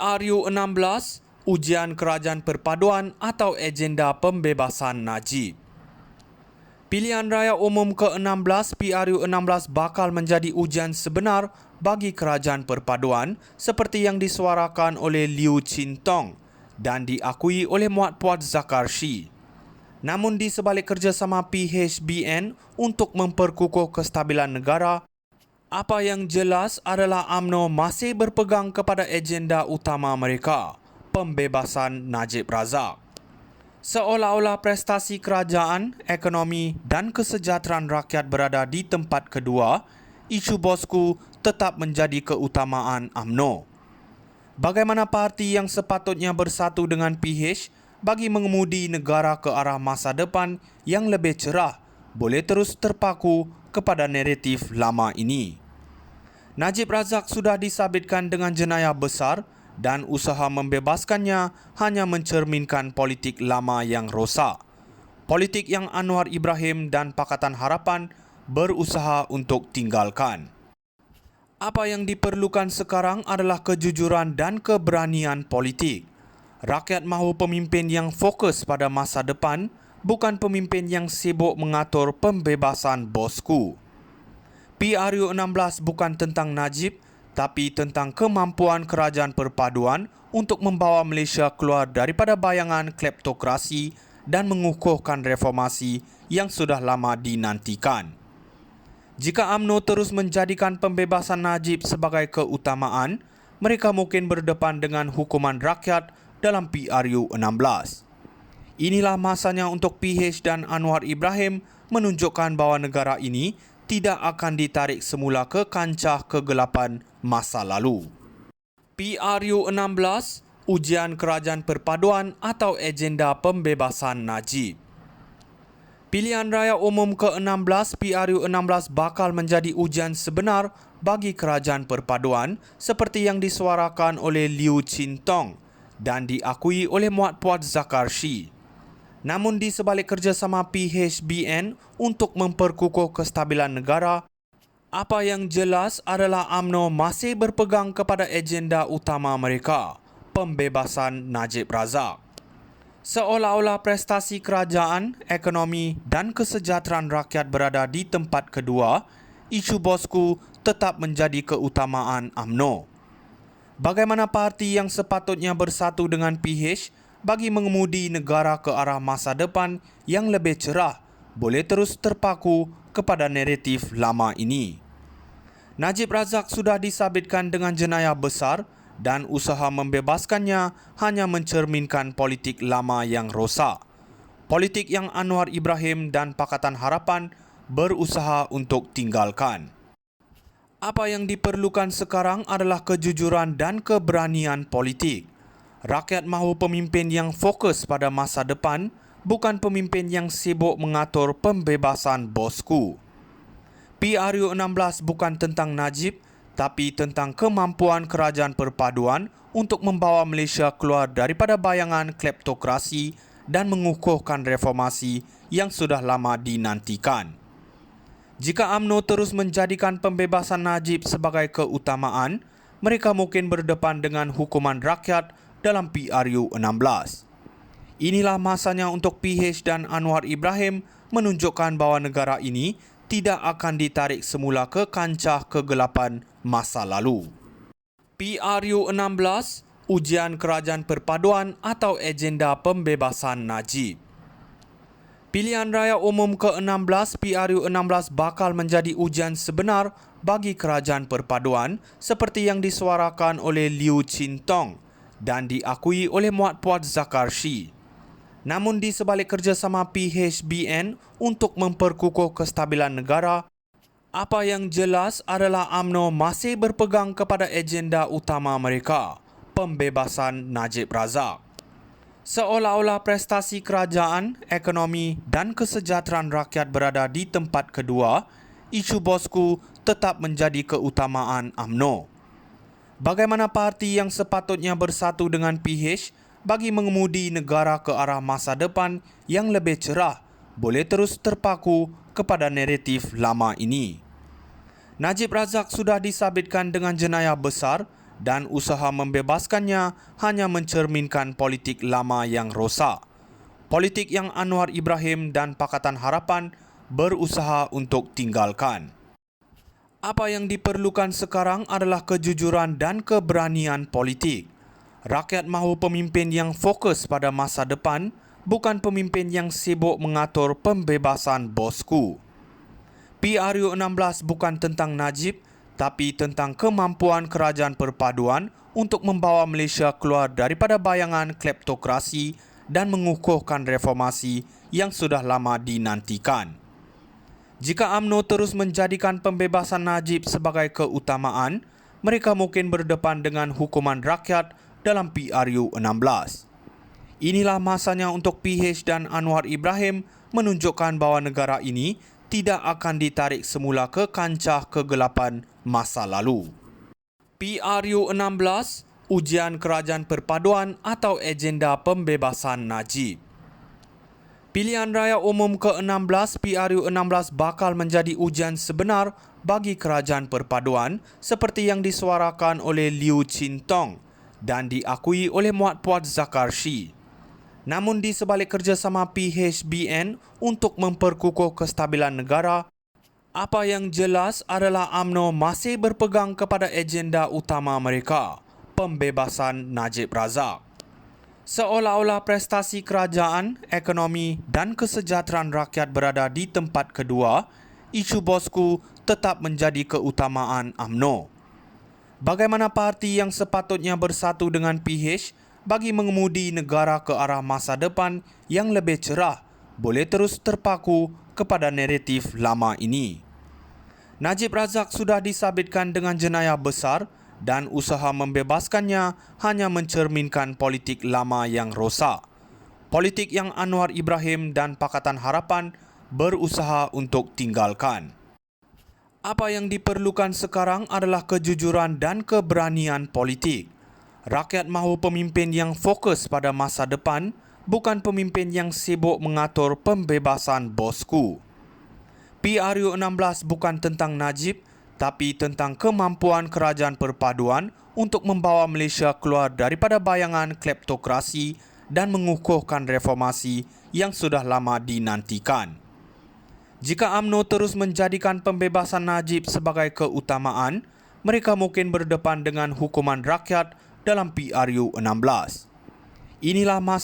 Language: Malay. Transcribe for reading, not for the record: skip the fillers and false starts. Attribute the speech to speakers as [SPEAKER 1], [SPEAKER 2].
[SPEAKER 1] PRU16, Ujian Kerajaan Perpaduan atau Agenda Pembebasan Najib. Pilihan Raya Umum ke-16 PRU16 bakal menjadi ujian sebenar bagi Kerajaan Perpaduan seperti yang disuarakan oleh Liu Chintong dan diakui oleh Muat Puat Zakarshi. Namun di sebalik kerjasama PHBN untuk memperkukuh kestabilan negara, apa yang jelas adalah UMNO masih berpegang kepada agenda utama mereka, pembebasan Najib Razak. Seolah-olah prestasi kerajaan, ekonomi dan kesejahteraan rakyat berada di tempat kedua, isu bosku tetap menjadi keutamaan UMNO. Bagaimana parti yang sepatutnya bersatu dengan PH bagi mengemudi negara ke arah masa depan yang lebih cerah boleh terus terpaku kepada naratif lama ini. Najib Razak sudah disabitkan dengan jenayah besar dan usaha membebaskannya hanya mencerminkan politik lama yang rosak. Politik yang Anwar Ibrahim dan Pakatan Harapan berusaha untuk tinggalkan. Apa yang diperlukan sekarang adalah kejujuran dan keberanian politik. Rakyat mahu pemimpin yang fokus pada masa depan, bukan pemimpin yang sibuk mengatur pembebasan bosku. PRU16 bukan tentang Najib, tapi tentang kemampuan Kerajaan Perpaduan untuk membawa Malaysia keluar daripada bayangan kleptokrasi dan mengukuhkan reformasi yang sudah lama dinantikan. Jika UMNO terus menjadikan pembebasan Najib sebagai keutamaan, mereka mungkin berdepan dengan hukuman rakyat dalam PRU16. Inilah masanya untuk PH dan Anwar Ibrahim menunjukkan bahawa negara ini tidak akan ditarik semula ke kancah kegelapan masa lalu. PRU16, Ujian Kerajaan Perpaduan atau Agenda Pembebasan Najib. Pilihan Raya Umum ke-16 PRU16 bakal menjadi ujian sebenar bagi Kerajaan Perpaduan seperti yang disuarakan oleh Liu Chintong dan diakui oleh Muat Puat Zakarshi. Namun di sebalik kerjasama PHBN untuk memperkukuh kestabilan negara, apa yang jelas adalah UMNO masih berpegang kepada agenda utama mereka, pembebasan Najib Razak. Seolah-olah prestasi kerajaan, ekonomi dan kesejahteraan rakyat berada di tempat kedua, isu bosku tetap menjadi keutamaan UMNO. Bagaimana parti yang sepatutnya bersatu dengan PH bagi mengemudi negara ke arah masa depan yang lebih cerah boleh terus terpaku kepada naratif lama ini. Najib Razak sudah disabitkan dengan jenayah besar dan usaha membebaskannya hanya mencerminkan politik lama yang rosak. Politik yang Anwar Ibrahim dan Pakatan Harapan berusaha untuk tinggalkan. Apa yang diperlukan sekarang adalah kejujuran dan keberanian politik. Rakyat mahu pemimpin yang fokus pada masa depan, bukan pemimpin yang sibuk mengatur pembebasan bosku. PRU16 bukan tentang Najib, tapi tentang kemampuan Kerajaan Perpaduan untuk membawa Malaysia keluar daripada bayangan kleptokrasi dan mengukuhkan reformasi yang sudah lama dinantikan. Jika UMNO terus menjadikan pembebasan Najib sebagai keutamaan, mereka mungkin berdepan dengan hukuman rakyat dalam PRU16. Inilah masanya untuk PH dan Anwar Ibrahim menunjukkan bahawa negara ini tidak akan ditarik semula ke kancah kegelapan masa lalu. PRU16, Ujian Kerajaan Perpaduan atau Agenda Pembebasan Najib. Pilihan Raya Umum ke-16 PRU16 bakal menjadi ujian sebenar bagi Kerajaan Perpaduan seperti yang disuarakan oleh Liu Chintong dan diakui oleh Muat Puat Zakarshi. Namun di sebalik kerjasama PHBN untuk memperkukuh kestabilan negara, apa yang jelas adalah UMNO masih berpegang kepada agenda utama mereka, pembebasan Najib Razak. Seolah-olah prestasi kerajaan, ekonomi dan kesejahteraan rakyat berada di tempat kedua, isu bosku tetap menjadi keutamaan UMNO. Bagaimana parti yang sepatutnya bersatu dengan PH bagi mengemudi negara ke arah masa depan yang lebih cerah boleh terus terpaku kepada naratif lama ini. Najib Razak sudah disabitkan dengan jenayah besar dan usaha membebaskannya hanya mencerminkan politik lama yang rosak. Politik yang Anwar Ibrahim dan Pakatan Harapan berusaha untuk tinggalkan. Apa yang diperlukan sekarang adalah kejujuran dan keberanian politik. Rakyat mahu pemimpin yang fokus pada masa depan, bukan pemimpin yang sibuk mengatur pembebasan bosku. PRU 16 bukan tentang Najib, tapi tentang kemampuan kerajaan perpaduan untuk membawa Malaysia keluar daripada bayangan kleptokrasi dan mengukuhkan reformasi yang sudah lama dinantikan. Jika UMNO terus menjadikan pembebasan Najib sebagai keutamaan, mereka mungkin berdepan dengan hukuman rakyat dalam PRU 16. Inilah masanya untuk PH dan Anwar Ibrahim menunjukkan bahawa negara ini tidak akan ditarik semula ke kancah kegelapan masa lalu. PRU 16, ujian kerajaan perpaduan atau agenda pembebasan Najib. Pilihan raya umum ke-16 PRU 16 bakal menjadi ujian sebenar bagi kerajaan perpaduan seperti yang disuarakan oleh Liu Chin Tong dan diakui oleh Muhammad Puat Zakarshi. Namun di sebalik kerjasama PHBN untuk memperkukuh kestabilan negara, apa yang jelas adalah UMNO masih berpegang kepada agenda utama mereka, pembebasan Najib Razak. Seolah-olah prestasi kerajaan, ekonomi dan kesejahteraan rakyat berada di tempat kedua, isu bosku tetap menjadi keutamaan UMNO. Bagaimana parti yang sepatutnya bersatu dengan PH bagi mengemudi negara ke arah masa depan yang lebih cerah boleh terus terpaku kepada naratif lama ini. Najib Razak sudah disabitkan dengan jenayah besar dan usaha membebaskannya hanya mencerminkan politik lama yang rosak. Politik yang Anwar Ibrahim dan Pakatan Harapan berusaha untuk tinggalkan. Apa yang diperlukan sekarang adalah kejujuran dan keberanian politik. Rakyat mahu pemimpin yang fokus pada masa depan, bukan pemimpin yang sibuk mengatur pembebasan bosku. PRU 16 bukan tentang Najib, tapi tentang kemampuan kerajaan perpaduan untuk membawa Malaysia keluar daripada bayangan kleptokrasi dan mengukuhkan reformasi yang sudah lama dinantikan. Jika UMNO terus menjadikan pembebasan Najib sebagai keutamaan, mereka mungkin berdepan dengan hukuman rakyat dalam PRU 16. Inilah masa